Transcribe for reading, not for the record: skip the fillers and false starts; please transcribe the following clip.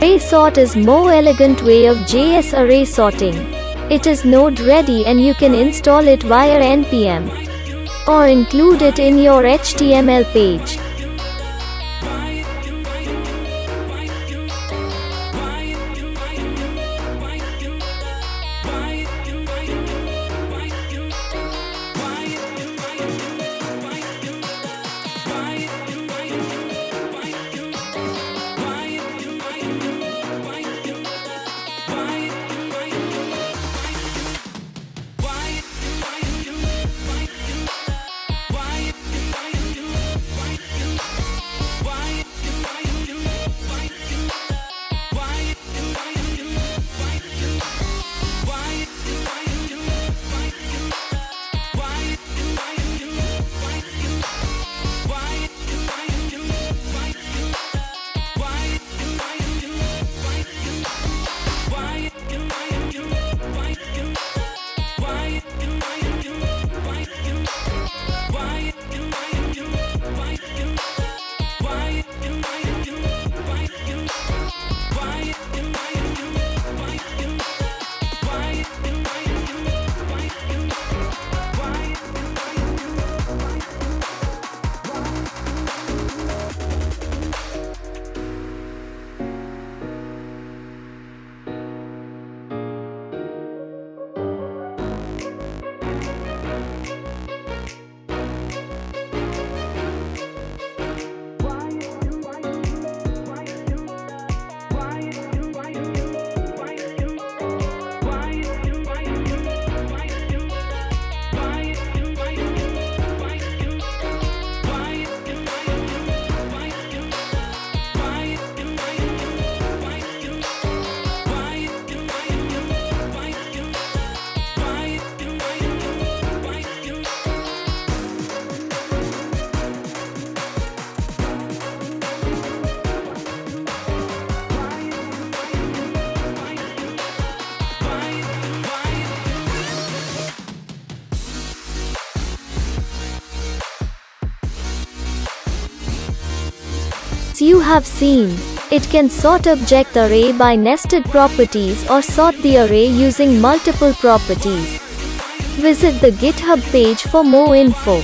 Array sort is more elegant way of JS array sorting. It is node ready and you can install it via npm or include it in your HTML page. As you have seen, it can sort object array by nested properties or sort the array using multiple properties. Visit the GitHub page for more info.